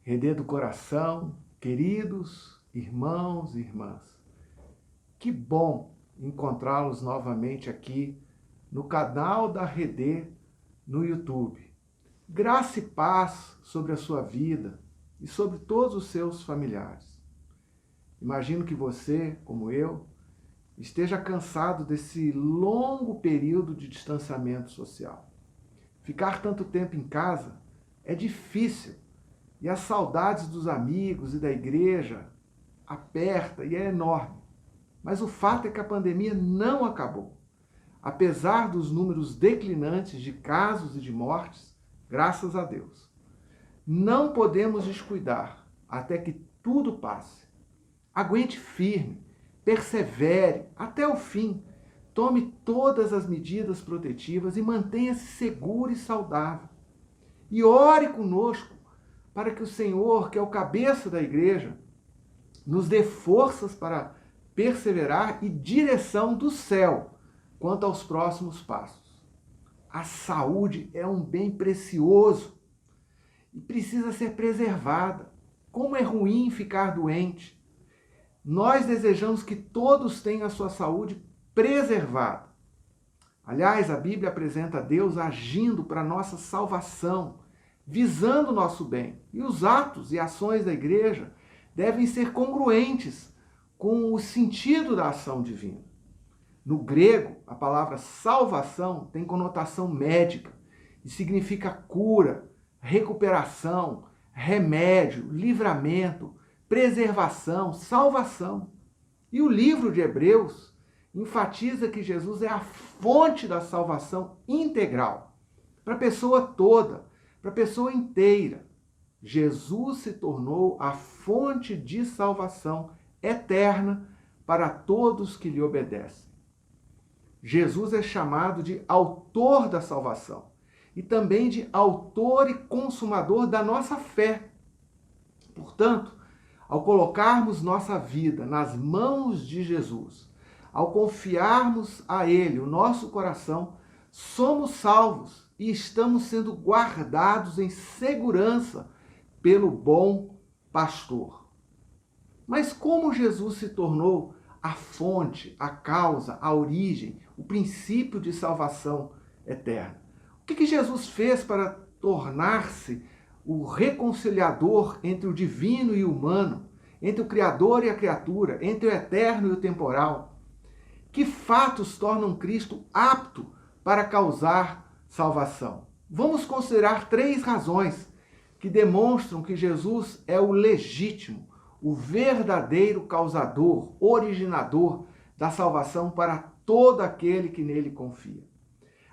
Redê do coração, queridos irmãos e irmãs, que bom encontrá-los novamente aqui no canal da Redê no YouTube. Graça e paz sobre a sua vida e sobre todos os seus familiares. Imagino que você, como eu, esteja cansado desse longo período de distanciamento social. Ficar tanto tempo em casa é difícil e as saudades dos amigos e da igreja aperta e é enorme. Mas o fato é que a pandemia não acabou. Apesar dos números declinantes de casos e de mortes, graças a Deus. Não podemos descuidar até que tudo passe. Aguente firme, persevere até o fim. Tome todas as medidas protetivas e mantenha-se seguro e saudável. E ore conosco para que o Senhor, que é o cabeça da igreja, nos dê forças para perseverar e direção do céu quanto aos próximos passos. A saúde é um bem precioso e precisa ser preservada. Como é ruim ficar doente. Nós desejamos que todos tenham a sua saúde preservada. Aliás, a Bíblia apresenta Deus agindo para a nossa salvação, visando o nosso bem. E os atos e ações da igreja devem ser congruentes com o sentido da ação divina. No grego, a palavra salvação tem conotação médica e significa cura, recuperação, remédio, livramento, preservação, salvação. E o livro de Hebreus enfatiza que Jesus é a fonte da salvação integral, para a pessoa toda, para a pessoa inteira. Jesus se tornou a fonte de salvação eterna para todos que lhe obedecem. Jesus é chamado de autor da salvação e também de autor e consumador da nossa fé. Portanto, ao colocarmos nossa vida nas mãos de Jesus, ao confiarmos a Ele o nosso coração, somos salvos e estamos sendo guardados em segurança pelo bom pastor. Mas como Jesus se tornou a fonte, a causa, a origem, o princípio de salvação eterna? O que Jesus fez para tornar-se o reconciliador entre o divino e o humano, entre o Criador e a criatura, entre o eterno e o temporal? Que fatos tornam Cristo apto para causar salvação? Vamos considerar 3 razões que demonstram que Jesus é o legítimo, o verdadeiro causador, originador da salvação para todo aquele que nele confia.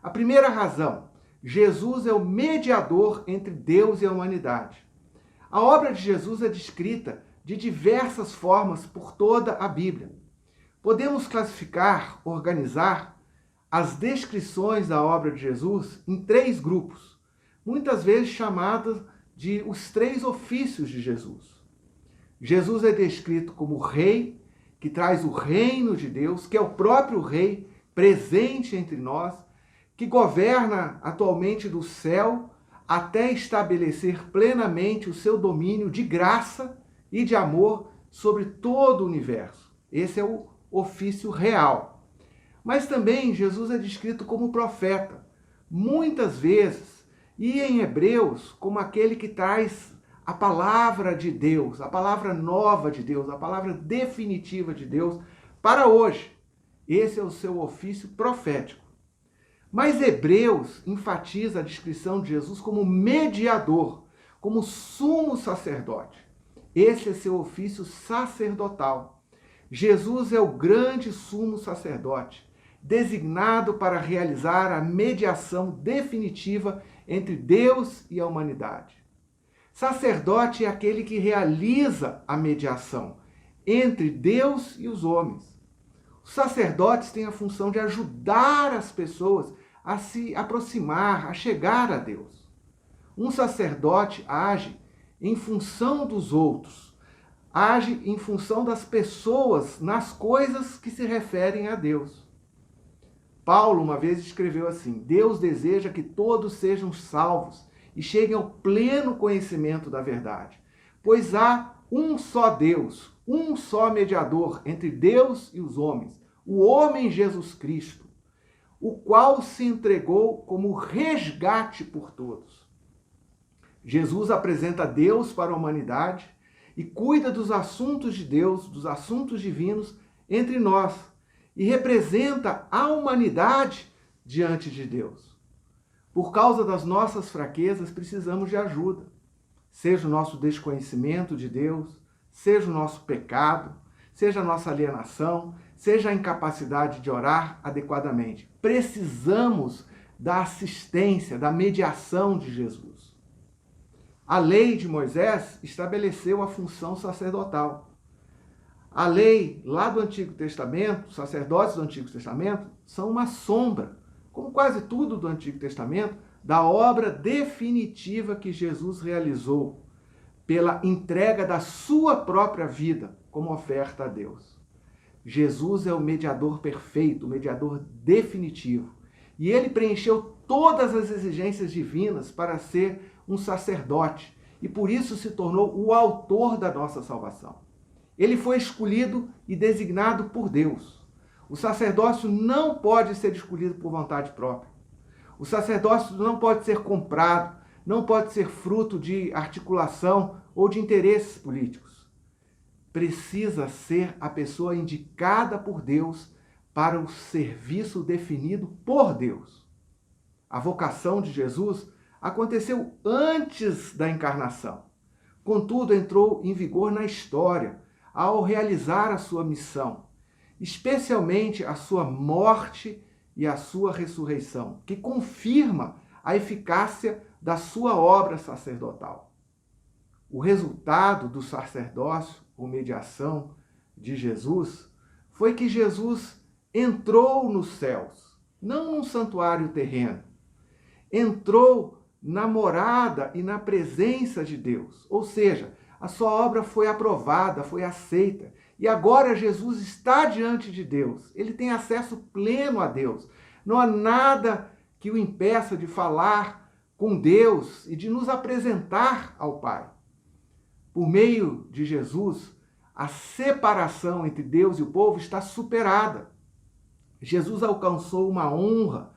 A primeira razão: Jesus é o mediador entre Deus e a humanidade. A obra de Jesus é descrita de diversas formas por toda a Bíblia. Podemos classificar, organizar as descrições da obra de Jesus em 3 grupos, muitas vezes chamadas de os 3 ofícios de Jesus. Jesus é descrito como rei, que traz o reino de Deus, que é o próprio rei presente entre nós, que governa atualmente do céu até estabelecer plenamente o seu domínio de graça e de amor sobre todo o universo. Esse é o ofício real. Mas também Jesus é descrito como profeta, muitas vezes, e em Hebreus como aquele que traz a palavra de Deus, a palavra nova de Deus, a palavra definitiva de Deus para hoje. Esse é o seu ofício profético. Mas Hebreus enfatiza a descrição de Jesus como mediador, como sumo sacerdote. Esse é seu ofício sacerdotal. Jesus é o grande sumo sacerdote, designado para realizar a mediação definitiva entre Deus e a humanidade. Sacerdote é aquele que realiza a mediação entre Deus e os homens. Os sacerdotes têm a função de ajudar as pessoas a se aproximar, a chegar a Deus. Um sacerdote age em função dos outros, age em função das pessoas nas coisas que se referem a Deus. Paulo uma vez escreveu assim: Deus deseja que todos sejam salvos e cheguem ao pleno conhecimento da verdade. pois há um só Deus, um só mediador entre Deus e os homens, o homem Jesus Cristo, o qual se entregou como resgate por todos. Jesus apresenta Deus para a humanidade e cuida dos assuntos de Deus, dos assuntos divinos entre nós, e representa a humanidade diante de Deus. Por causa das nossas fraquezas, precisamos de ajuda. Seja o nosso desconhecimento de Deus, seja o nosso pecado, seja a nossa alienação, seja a incapacidade de orar adequadamente. Precisamos da assistência, da mediação de Jesus. A lei de Moisés estabeleceu a função sacerdotal. A lei lá do Antigo Testamento, os sacerdotes do Antigo Testamento, são uma sombra, como quase tudo do Antigo Testamento, da obra definitiva que Jesus realizou pela entrega da sua própria vida como oferta a Deus. Jesus é o mediador perfeito, o mediador definitivo. E ele preencheu todas as exigências divinas para ser um sacerdote e por isso se tornou o autor da nossa salvação. Ele foi escolhido e designado por Deus. O sacerdócio não pode ser escolhido por vontade própria. O sacerdócio não pode ser comprado, não pode ser fruto de articulação ou de interesses políticos. Precisa ser a pessoa indicada por Deus para o serviço definido por Deus. A vocação de Jesus aconteceu antes da encarnação. Contudo, entrou em vigor na história ao realizar a sua missão, especialmente a sua morte e a sua ressurreição, que confirma a eficácia da sua obra sacerdotal. O resultado do sacerdócio, ou mediação de Jesus, foi que Jesus entrou nos céus, não num santuário terreno. Entrou na morada e na presença de Deus, ou seja, a sua obra foi aprovada, foi aceita. E agora Jesus está diante de Deus. Ele tem acesso pleno a Deus. Não há nada que o impeça de falar com Deus e de nos apresentar ao Pai. Por meio de Jesus, a separação entre Deus e o povo está superada. Jesus alcançou uma honra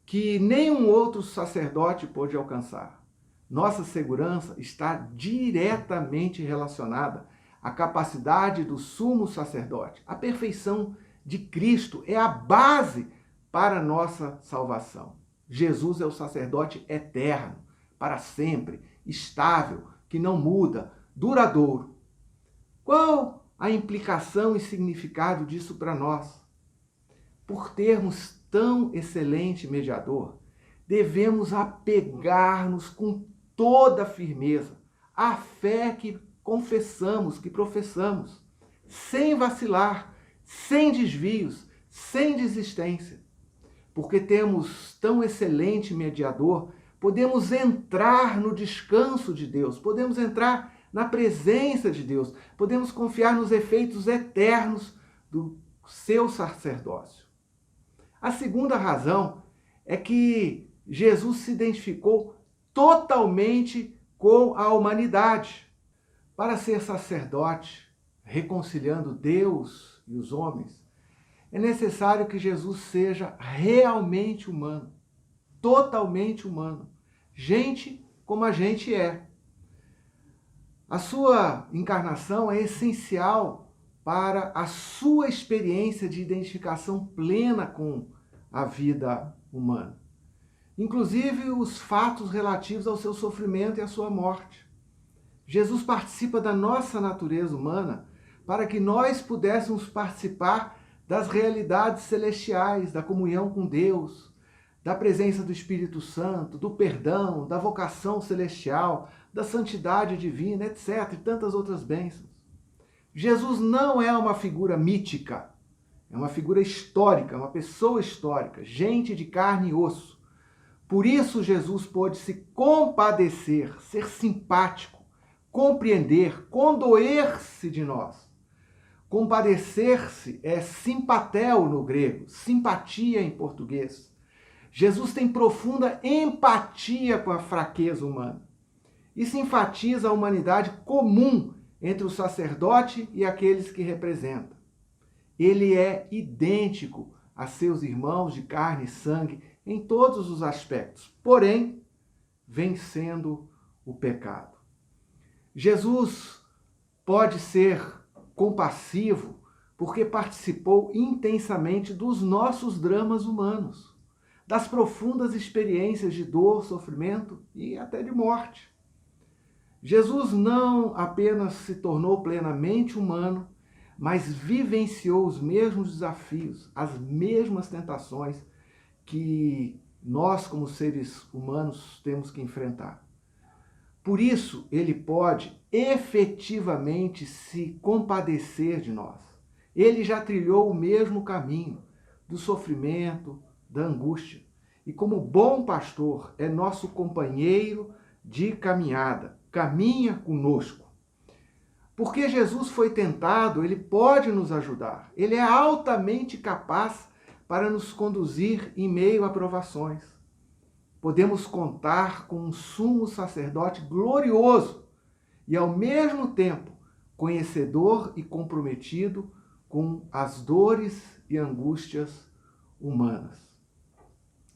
que nenhum outro sacerdote pôde alcançar. Nossa segurança está diretamente relacionada à capacidade do sumo sacerdote. A perfeição de Cristo é a base para a nossa salvação. Jesus é o sacerdote eterno, para sempre, estável, que não muda, duradouro. Qual a implicação e significado disso para nós? Por termos tão excelente mediador, devemos apegar-nos com toda firmeza à fé que confessamos, que professamos, sem vacilar, sem desvios, sem desistência. Porque temos tão excelente mediador, podemos entrar no descanso de Deus, podemos entrar na presença de Deus, podemos confiar nos efeitos eternos do seu sacerdócio. A segunda razão é que Jesus se identificou totalmente com a humanidade. Para ser sacerdote, reconciliando Deus e os homens, é necessário que Jesus seja realmente humano, totalmente humano, gente como a gente é. A sua encarnação é essencial para a sua experiência de identificação plena com a vida humana. Inclusive os fatos relativos ao seu sofrimento e à sua morte. Jesus participa da nossa natureza humana para que nós pudéssemos participar das realidades celestiais, da comunhão com Deus, da presença do Espírito Santo, do perdão, da vocação celestial, da santidade divina, etc. e tantas outras bênçãos. Jesus não é uma figura mítica, é uma figura histórica, uma pessoa histórica, gente de carne e osso. Por isso Jesus pôde se compadecer, ser simpático, compreender, condoer-se de nós. Compadecer-se é simpatel no grego, simpatia em português. Jesus tem profunda empatia com a fraqueza humana. Isso enfatiza a humanidade comum entre o sacerdote e aqueles que representa. Ele é idêntico a seus irmãos de carne e sangue em todos os aspectos, porém, vencendo o pecado. Jesus pode ser compassivo porque participou intensamente dos nossos dramas humanos, das profundas experiências de dor, sofrimento e até de morte. Jesus não apenas se tornou plenamente humano, mas vivenciou os mesmos desafios, as mesmas tentações que nós, como seres humanos, temos que enfrentar. Por isso, ele pode efetivamente se compadecer de nós. Ele já trilhou o mesmo caminho do sofrimento, da angústia. E como bom pastor, é nosso companheiro de caminhada. Caminha conosco. Porque Jesus foi tentado, ele pode nos ajudar. Ele é altamente capaz para nos conduzir em meio a provações. Podemos contar com um sumo sacerdote glorioso e, ao mesmo tempo, conhecedor e comprometido com as dores e angústias humanas.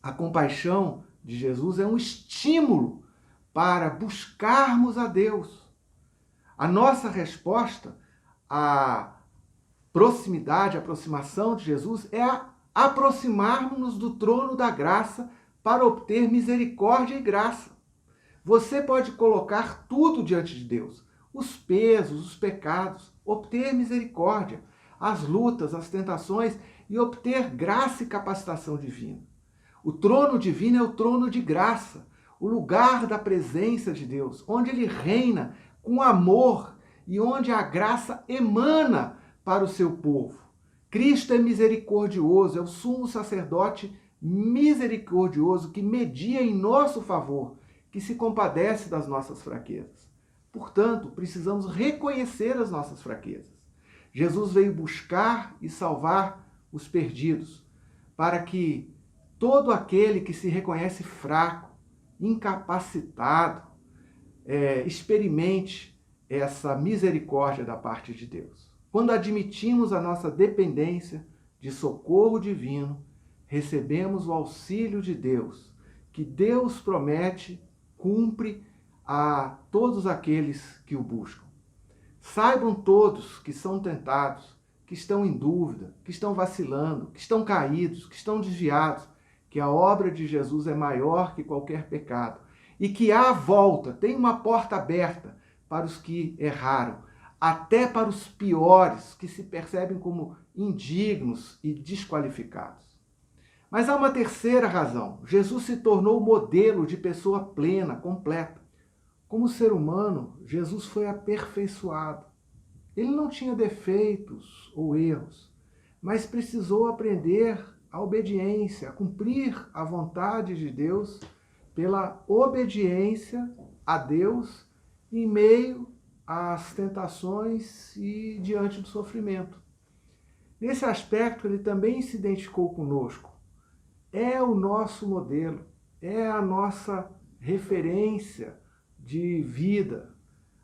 A compaixão de Jesus é um estímulo para buscarmos a Deus. A nossa resposta à proximidade, à aproximação de Jesus é aproximarmos-nos do trono da graça para obter misericórdia e graça. Você pode colocar tudo diante de Deus, os pesos, os pecados, obter misericórdia, as lutas, as tentações e obter graça e capacitação divina. O trono divino é o trono de graça, o lugar da presença de Deus, onde ele reina com amor e onde a graça emana para o seu povo. Cristo é misericordioso, é o sumo sacerdote misericordioso que media em nosso favor, que se compadece das nossas fraquezas. Portanto, precisamos reconhecer as nossas fraquezas. Jesus veio buscar e salvar os perdidos, para que todo aquele que se reconhece fraco, incapacitado, experimente essa misericórdia da parte de Deus. Quando admitimos a nossa dependência de socorro divino, recebemos o auxílio de Deus, que Deus promete, cumpre a todos aqueles que o buscam. Saibam todos que são tentados, que estão em dúvida, que estão vacilando, que estão caídos, que estão desviados, que a obra de Jesus é maior que qualquer pecado e que há volta, tem uma porta aberta para os que erraram, até para os piores, que se percebem como indignos e desqualificados. Mas há uma terceira razão. Jesus se tornou modelo de pessoa plena, completa. Como ser humano, Jesus foi aperfeiçoado. Ele não tinha defeitos ou erros, mas precisou aprender a obediência, a cumprir a vontade de Deus pela obediência a Deus em meio às tentações e diante do sofrimento. Nesse aspecto, ele também se identificou conosco. É o nosso modelo, é a nossa referência de vida.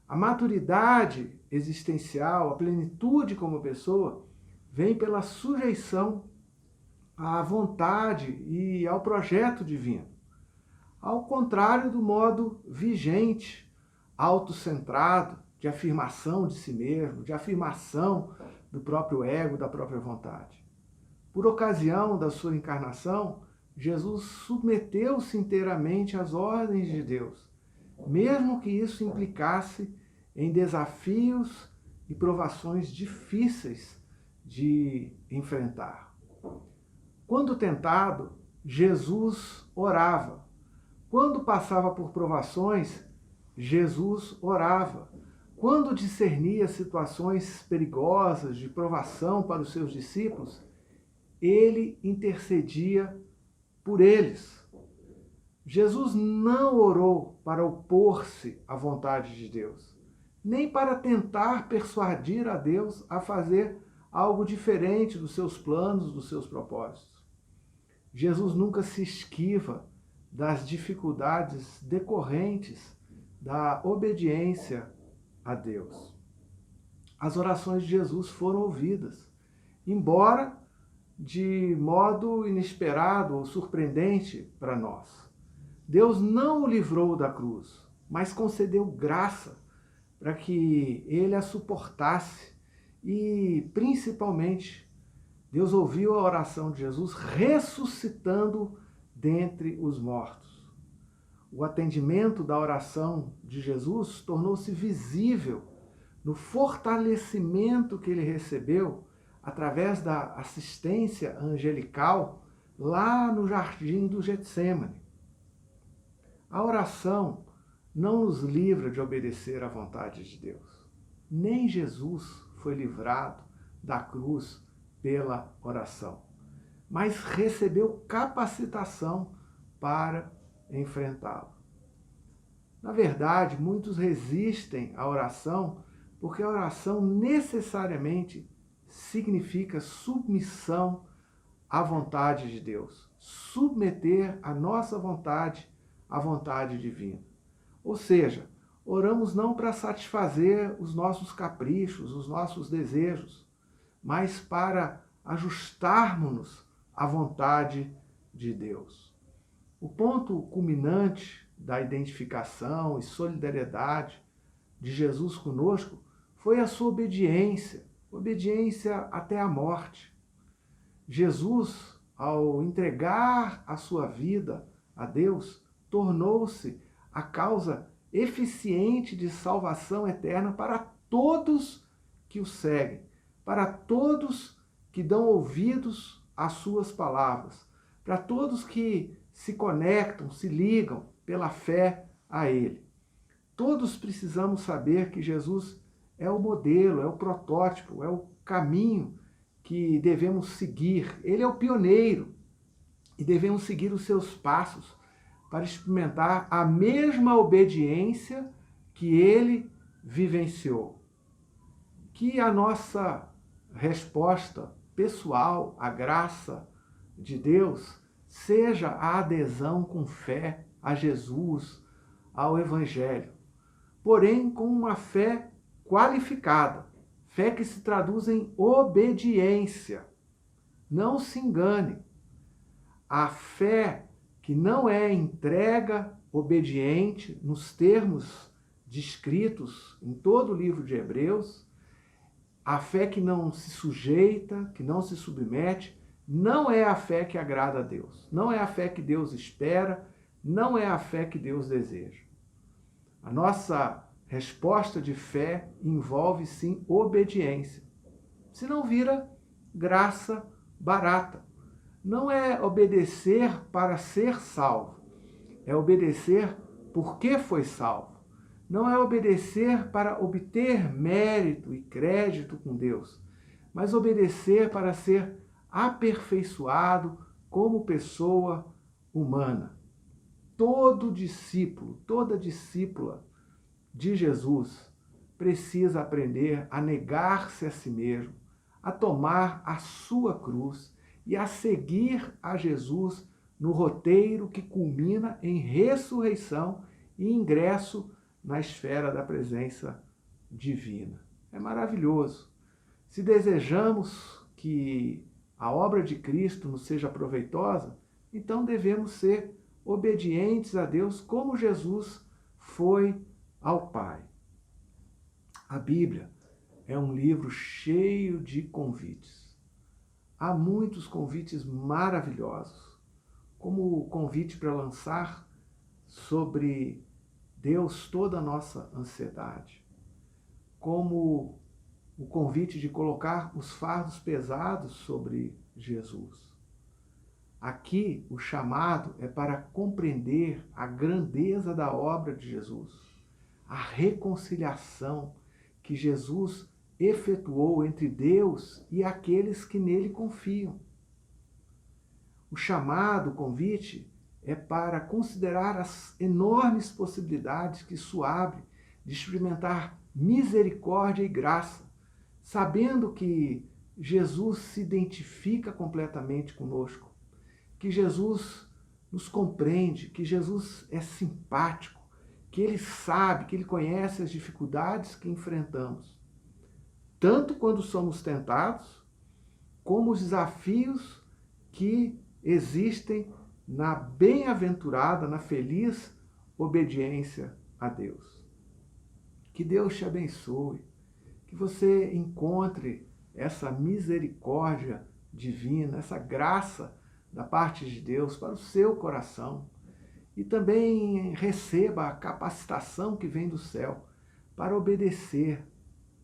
A maturidade existencial, a plenitude como pessoa, vem pela sujeição à vontade e ao projeto divino. Ao contrário do modo vigente, autocentrado, de afirmação de si mesmo, de afirmação do próprio ego, da própria vontade. Por ocasião da sua encarnação, Jesus submeteu-se inteiramente às ordens de Deus, mesmo que isso implicasse em desafios e provações difíceis de enfrentar. Quando tentado, Jesus orava. Quando passava por provações, Jesus orava. Quando discernia situações perigosas de provação para os seus discípulos, ele intercedia por eles. Jesus não orou para opor-se à vontade de Deus, nem para tentar persuadir a Deus a fazer algo diferente dos seus planos, dos seus propósitos. Jesus nunca se esquiva das dificuldades decorrentes da obediência a Deus. As orações de Jesus foram ouvidas, embora de modo inesperado ou surpreendente para nós. Deus não o livrou da cruz, mas concedeu graça para que ele a suportasse e, principalmente, Deus ouviu a oração de Jesus ressuscitando dentre os mortos. O atendimento da oração de Jesus tornou-se visível no fortalecimento que ele recebeu através da assistência angelical lá no jardim do Getsêmani. A oração não nos livra de obedecer à vontade de Deus. Nem Jesus foi livrado da cruz pela oração, mas recebeu capacitação para enfrentá-lo. Na verdade, muitos resistem à oração porque a oração necessariamente significa submissão à vontade de Deus, submeter a nossa vontade à vontade divina. Ou seja, oramos não para satisfazer os nossos caprichos, os nossos desejos, mas para ajustarmos-nos à vontade de Deus. O ponto culminante da identificação e solidariedade de Jesus conosco foi a sua obediência até a morte. Jesus, ao entregar a sua vida a Deus, tornou-se a causa eficiente de salvação eterna para todos que o seguem, para todos que dão ouvidos às suas palavras, para todos que se conectam, se ligam pela fé a Ele. Todos precisamos saber que Jesus é o modelo, é o protótipo, é o caminho que devemos seguir. Ele é o pioneiro e devemos seguir os seus passos para experimentar a mesma obediência que ele vivenciou. Que a nossa resposta pessoal à graça de Deus seja a adesão com fé a Jesus, ao Evangelho, porém com uma fé qualificada, fé que se traduz em obediência. Não se engane, a fé que não é entrega obediente nos termos descritos em todo o livro de Hebreus, a fé que não se sujeita, que não se submete, não é a fé que agrada a Deus. Não é a fé que Deus espera, não é a fé que Deus deseja. A nossa resposta de fé envolve, sim, obediência. Senão vira graça barata. Não é obedecer para ser salvo, é obedecer porque foi salvo. Não é obedecer para obter mérito e crédito com Deus, mas obedecer para ser aperfeiçoado como pessoa humana. Todo discípulo, toda discípula de Jesus precisa aprender a negar-se a si mesmo, a tomar a sua cruz e a seguir a Jesus no roteiro que culmina em ressurreição e ingresso na esfera da presença divina. É maravilhoso. Se desejamos que a obra de Cristo nos seja proveitosa, então devemos ser obedientes a Deus como Jesus foi ao Pai. A Bíblia é um livro cheio de convites. Há muitos convites maravilhosos, como o convite para lançar sobre Deus toda a nossa ansiedade, como o convite de colocar os fardos pesados sobre Jesus. Aqui, o chamado é para compreender a grandeza da obra de Jesus, a reconciliação que Jesus efetuou entre Deus e aqueles que nele confiam. O chamado, o convite, é para considerar as enormes possibilidades que isso abre de experimentar misericórdia e graça, sabendo que Jesus se identifica completamente conosco, que Jesus nos compreende, que Jesus é simpático, que Ele sabe, que Ele conhece as dificuldades que enfrentamos, tanto quando somos tentados, como os desafios que existem na bem-aventurada, na feliz obediência a Deus. Que Deus te abençoe, que você encontre essa misericórdia divina, essa graça da parte de Deus para o seu coração e também receba a capacitação que vem do céu para obedecer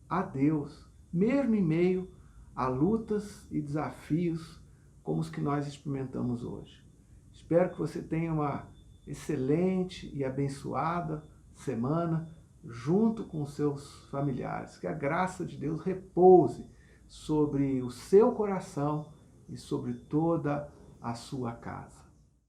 a Deus, mesmo em meio a lutas e desafios como os que nós experimentamos hoje. Espero que você tenha uma excelente e abençoada semana junto com os seus familiares. Que a graça de Deus repouse sobre o seu coração e sobre toda a sua casa.